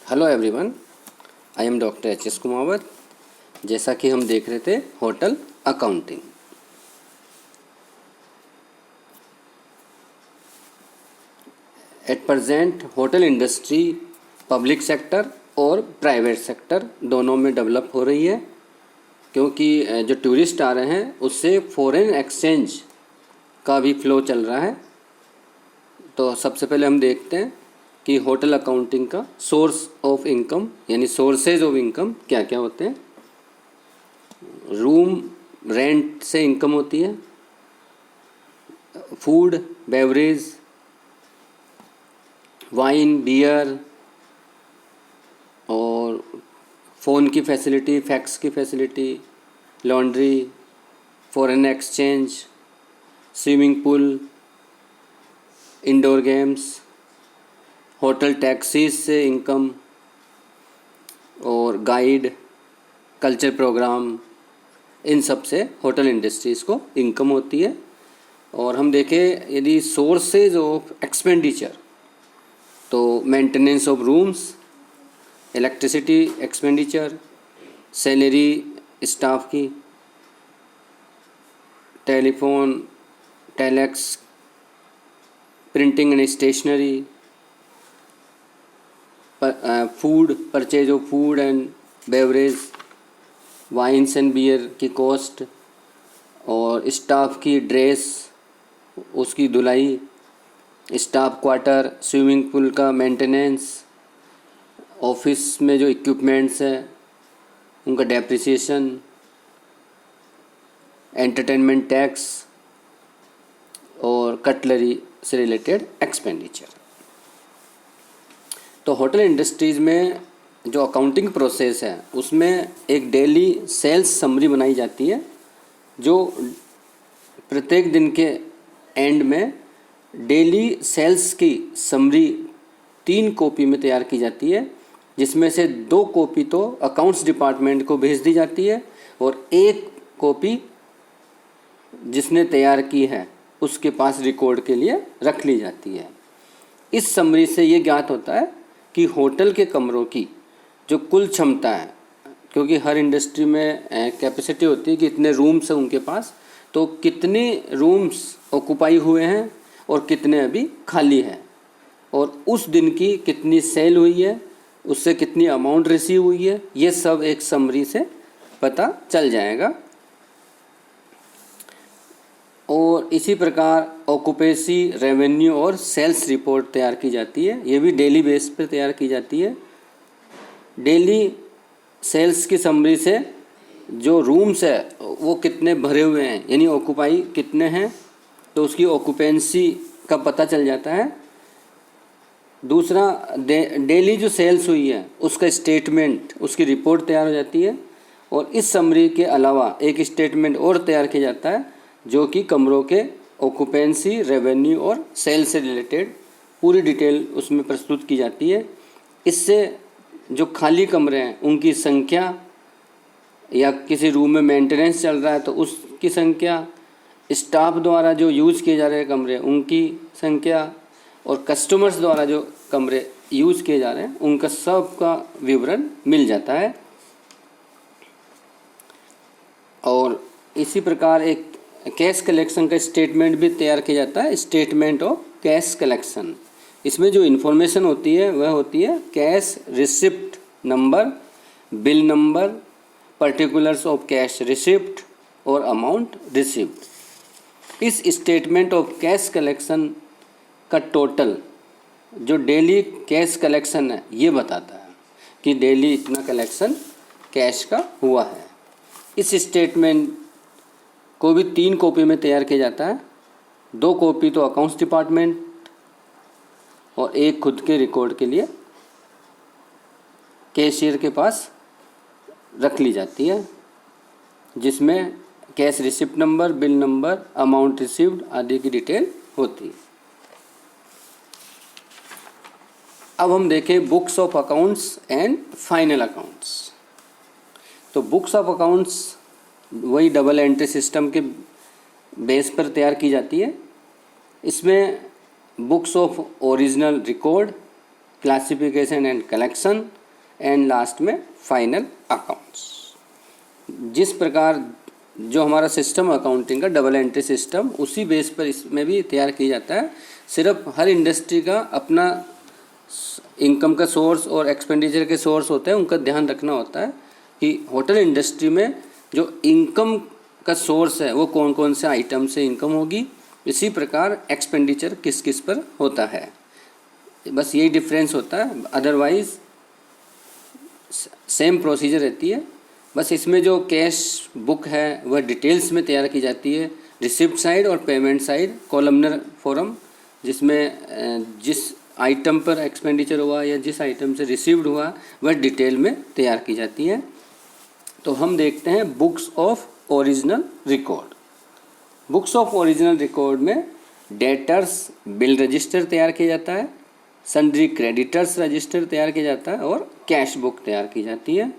Hello everyone, I am doctor HS. Kumawat. जैसा कि हम देख रहे थे hotel accounting. At present hotel industry public sector और प्राइवेट सेक्टर दोनों में डेवलप हो रही है, क्योंकि जो टूरिस्ट आ रहे हैं उससे फॉरेन एक्सचेंज का भी फ्लो चल रहा है। तो सबसे पहले हम देखते हैं कि होटल अकाउंटिंग का सोर्स ऑफ इनकम यानी सोर्सेज ऑफ इनकम क्या क्या होते हैं। रूम रेंट से इनकम होती है, फूड बेवरेज, वाइन बियर, और फ़ोन की फैसिलिटी, फैक्स की facility, laundry, foreign exchange, swimming pool, indoor games, hotel taxis से इनकम, और गाइड, कल्चर प्रोग्राम, इन सब से होटल इंडस्ट्रीज़ को इनकम होती है। और हम देखें यदि सोर्सेज ऑफ एक्सपेंडिचर, तो maintenance of rooms, electricity expenditure, salary staff की, telephone, telex, printing and stationery, food, purchase of food and beverage, wines and beer की कॉस्ट, और स्टाफ की ड्रेस, उसकी धुलाई, स्टाफ क्वार्टर, स्विमिंग पूल का maintenance, office में जो इक्विपमेंट्स है उनका डेप्रिसिएशन, एंटरटेनमेंट टैक्स और कटलरी से रिलेटेड एक्सपेंडिचर। तो होटल इंडस्ट्रीज़ में जो अकाउंटिंग प्रोसेस है उसमें एक डेली सेल्स समरी बनाई जाती है, जो प्रत्येक दिन के एंड में डेली सेल्स की समरी 3 कॉपी में तैयार की जाती है, जिसमें से 2 कॉपी तो अकाउंट्स डिपार्टमेंट को भेज दी जाती है और 1 कॉपी जिसने तैयार की है उसके पास रिकॉर्ड के लिए रख ली जाती है। इस समरी से ये ज्ञात होता है कि होटल के कमरों की जो कुल क्षमता है, क्योंकि हर इंडस्ट्री में कैपेसिटी होती है कि इतने रूम्स हैं उनके पास, तो कितने रूम्स ऑक्यूपाई हुए हैं और कितने अभी खाली हैं, और उस दिन की कितनी सेल हुई है, उससे कितनी अमाउंट रिसीव हुई है, ये सब एक समरी से पता चल जाएगा। और इसी प्रकार ऑक्यूपेंसी, रेवेन्यू और सेल्स रिपोर्ट तैयार की जाती है। ये भी डेली बेस पर तैयार की जाती है। डेली सेल्स की समरी से जो रूम्स है वो कितने भरे हुए हैं यानी ऑक्यूपाई कितने हैं, तो उसकी ऑक्यूपेंसी का पता चल जाता है। दूसरा, डेली जो सेल्स हुई है उसका स्टेटमेंट, उसकी रिपोर्ट तैयार हो जाती है। और इस समरी के अलावा एक स्टेटमेंट और तैयार किया जाता है जो कि कमरों के ऑक्यूपेंसी, रेवेन्यू और सेल से रिलेटेड पूरी डिटेल उसमें प्रस्तुत की जाती है। इससे जो खाली कमरे हैं उनकी संख्या, या किसी रूम में मेंटेनेंस चल रहा है तो उसकी संख्या, स्टाफ द्वारा जो यूज़ किए जा रहे कमरे उनकी संख्या, और कस्टमर्स द्वारा जो कमरे यूज़ किए जा रहे हैं उनका सब का विवरण मिल जाता है। और इसी प्रकार एक कैश कलेक्शन का स्टेटमेंट भी तैयार किया जाता है, स्टेटमेंट ऑफ कैश कलेक्शन। इसमें जो इन्फॉर्मेशन होती है वह होती है cash receipt number, bill number, particulars of cash receipt और अमाउंट रिसिप्ट। इस स्टेटमेंट ऑफ कैश कलेक्शन का टोटल जो डेली कैश कलेक्शन है ये बताता है कि डेली इतना कलेक्शन कैश का हुआ है। इस स्टेटमेंट को भी 3 कॉपी में तैयार किया जाता है। 2 कॉपी तो अकाउंट्स डिपार्टमेंट और 1 खुद के रिकॉर्ड के लिए कैशियर के पास रख ली जाती है, जिसमें cash receipt number, bill number, amount received आदि की डिटेल होती है। अब हम देखें books of accounts and final accounts. तो बुक्स ऑफ अकाउंट्स वही डबल एंट्री सिस्टम के बेस पर तैयार की जाती है। इसमें books of original record classification and collection, and last में फाइनल अकाउंट्स। जिस प्रकार जो हमारा सिस्टम अकाउंटिंग का डबल एंट्री सिस्टम, उसी बेस पर इसमें भी तैयार किया जाता है। सिर्फ हर इंडस्ट्री का अपना इनकम का सोर्स और एक्सपेंडिचर के सोर्स होते हैं, उनका ध्यान रखना होता है कि होटल इंडस्ट्री में जो इनकम का सोर्स है वो कौन कौन से आइटम से इनकम होगी, इसी प्रकार एक्सपेंडिचर किस किस पर होता है। बस यही डिफरेंस होता है, अदरवाइज सेम प्रोसीजर रहती है। बस इसमें जो कैश बुक है वह डिटेल्स में तैयार की जाती है, रिसिप्ट साइड और पेमेंट साइड कॉलमनर फॉर्म, जिसमें जिस आइटम पर एक्सपेंडिचर हुआ या जिस आइटम से रिसीव्ड हुआ वह डिटेल में तैयार की जाती है। तो हम देखते हैं books of original record. Books of original record में डेटर्स बिल रजिस्टर तैयार किया जाता है, सन्ड्री क्रेडिटर्स रजिस्टर तैयार किया जाता है और कैश बुक तैयार की जाती है।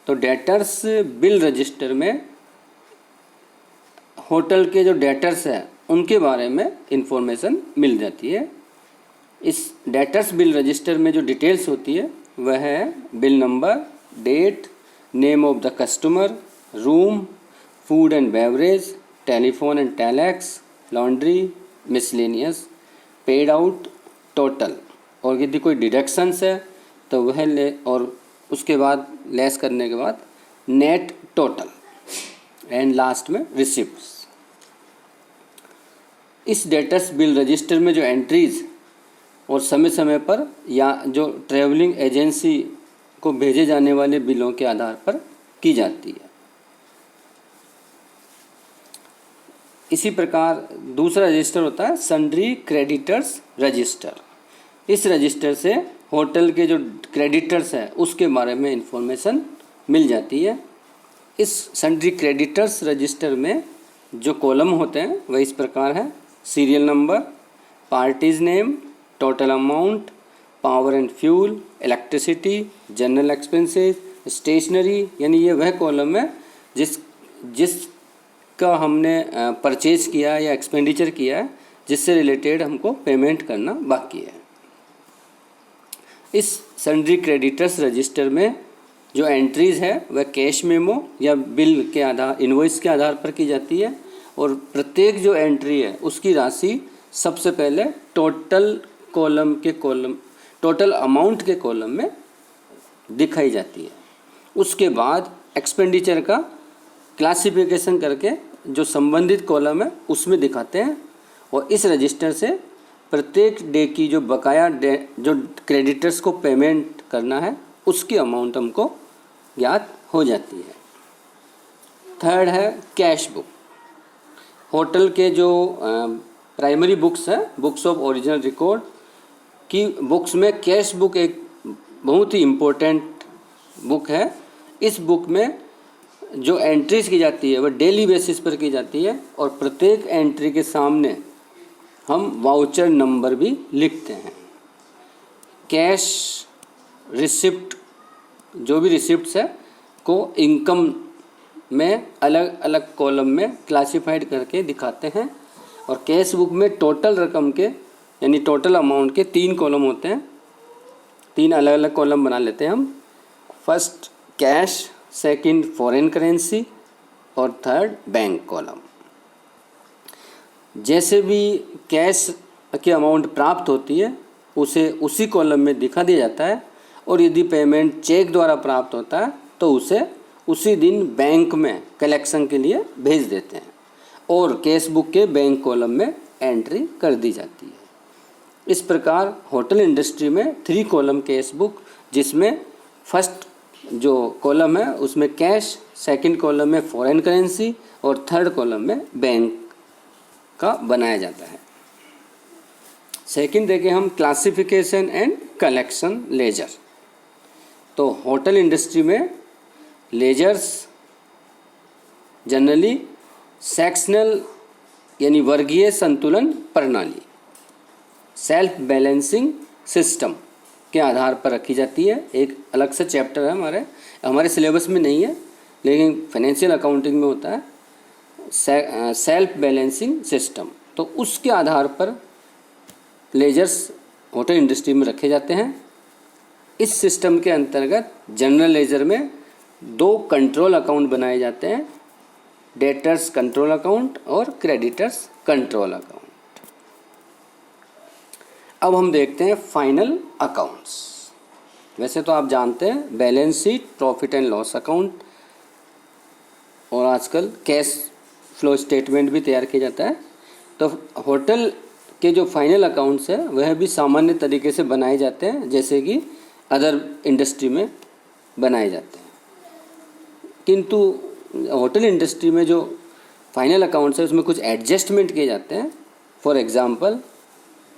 तो डेटर्स बिल रजिस्टर में होटल के जो डेटर्स हैं उनके बारे में इंफॉर्मेशन मिल जाती है। इस डेटर्स बिल रजिस्टर में जो डिटेल्स होती है वह है bill number, date, name of the customer, room, food and beverage, telephone and telex, laundry, miscellaneous, paid out, total, और यदि कोई डिडक्शंस है तो वह ले, और उसके बाद लेस करने के बाद नेट टोटल, एंड लास्ट में रिसिप्ट्स। इस डेटर्स बिल रजिस्टर में जो एंट्रीज और समय समय पर या जो ट्रैवलिंग एजेंसी को भेजे जाने वाले बिलों के आधार पर की जाती है। इसी प्रकार दूसरा रजिस्टर होता है सन्ड्री क्रेडिटर्स रजिस्टर। इस रजिस्टर से होटल के जो क्रेडिटर्स हैं उसके बारे में इंफॉर्मेशन मिल जाती है। इस सन्ड्री क्रेडिटर्स रजिस्टर में जो कॉलम होते हैं वह इस प्रकार है: serial number, parties name, total amount, power and fuel, electricity, general expenses, stationery, यानी ये वह कॉलम है जिसका हमने परचेज किया या एक्सपेंडिचर किया है, जिससे रिलेटेड हमको पेमेंट करना बाकी है। इस सन्ड्री क्रेडिटर्स रजिस्टर में जो एंट्रीज है वह कैश मेमो या बिल के आधार, इनवॉइस के आधार पर की जाती है, और प्रत्येक जो एंट्री है उसकी राशि सबसे पहले टोटल अमाउंट के कॉलम में दिखाई जाती है। उसके बाद एक्सपेंडिचर का क्लासिफिकेशन करके जो संबंधित कॉलम है उसमें दिखाते हैं, और इस रजिस्टर से प्रत्येक डे की जो बकाया जो क्रेडिटर्स को पेमेंट करना है उसकी अमाउंट हमको ज्ञात हो जाती है। थर्ड है कैश बुक। होटल के जो प्राइमरी बुक्स है, बुक्स ऑफ ओरिजिनल रिकॉर्ड की बुक्स में कैश बुक एक बहुत ही इम्पोर्टेंट बुक है। इस बुक में जो एंट्रीज की जाती है वह डेली बेसिस पर की जाती है, और प्रत्येक एंट्री के सामने हम वाउचर नंबर भी लिखते हैं। कैश रिसिप्ट, जो भी रिसिप्ट्स है को इनकम में अलग अलग कॉलम में क्लासिफाइड करके दिखाते हैं, और कैश बुक में टोटल रकम के यानी टोटल अमाउंट के 3 कॉलम होते हैं। 3 अलग अलग कॉलम बना लेते हैं हम। First cash, second foreign currency और थर्ड बैंक कॉलम। जैसे भी कैश की अमाउंट प्राप्त होती है उसे उसी कॉलम में दिखा दिया जाता है, और यदि पेमेंट चेक द्वारा प्राप्त होता है तो उसे उसी दिन बैंक में कलेक्शन के लिए भेज देते हैं, और कैश बुक के बैंक कॉलम में एंट्री कर दी जाती है। इस प्रकार होटल इंडस्ट्री में 3 कॉलम कैश बुक, जिसमें फर्स्ट जो कॉलम है उसमें कैश, सेकंड कॉलम में फॉरेन करेंसी और थर्ड कॉलम में बैंक का बनाया जाता है। सेकंड देखें हम क्लासिफिकेशन एंड कलेक्शन लेजर। तो होटल इंडस्ट्री में लेजर्स जनरली सेक्शनल यानी वर्गीय संतुलन प्रणाली, सेल्फ बैलेंसिंग सिस्टम के आधार पर रखी जाती है। एक अलग से चैप्टर है, हमारे सिलेबस में नहीं है, लेकिन फाइनेंशियल अकाउंटिंग में होता है सेल्फ बैलेंसिंग सिस्टम। तो उसके आधार पर लेजर्स होटल इंडस्ट्री में रखे जाते हैं। इस सिस्टम के अंतर्गत जनरल लेजर में 2 कंट्रोल अकाउंट बनाए जाते हैं, डेटर्स कंट्रोल अकाउंट और क्रेडिटर्स कंट्रोल अकाउंट। अब हम देखते हैं फाइनल अकाउंट्स। वैसे तो आप जानते हैं balance sheet, profit and loss account और आजकल कैश फ्लो स्टेटमेंट भी तैयार किया जाता है। तो होटल के जो फाइनल अकाउंट्स है वह भी सामान्य तरीके से बनाए जाते हैं जैसे कि अदर इंडस्ट्री में बनाए जाते हैं, किंतु होटल इंडस्ट्री में जो फाइनल अकाउंट्स है उसमें कुछ एडजस्टमेंट किए जाते हैं। फॉर एग्जांपल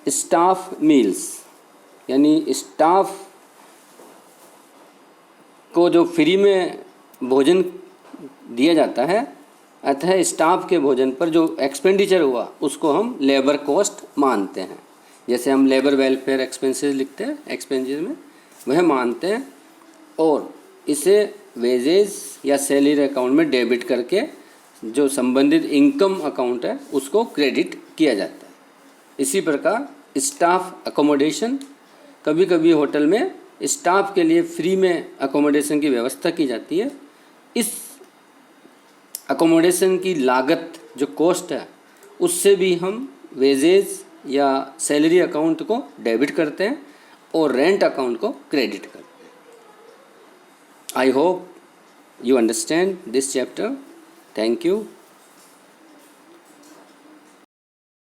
स्टाफ मील्स, यानी स्टाफ को जो फ्री में भोजन दिया जाता है, अतः स्टाफ के भोजन पर जो एक्सपेंडिचर हुआ उसको हम लेबर कॉस्ट मानते हैं। जैसे हम लेबर वेलफेयर एक्सपेंसेस लिखते हैं एक्सपेंसेस में, वह मानते हैं और इसे वेजेस या सैलरी अकाउंट में डेबिट करके जो संबंधित इनकम अकाउंट है उसको क्रेडिट किया जाता है। इसी प्रकार स्टाफ अकोमोडेशन, कभी कभी होटल में स्टाफ के लिए फ्री में अकोमोडेशन की व्यवस्था की जाती है। इस अकोमोडेशन की लागत जो कॉस्ट है उससे भी हम वेजेस या सैलरी अकाउंट को डेबिट करते हैं और रेंट अकाउंट को क्रेडिट करते हैं। I hope you understand this chapter. Thank you.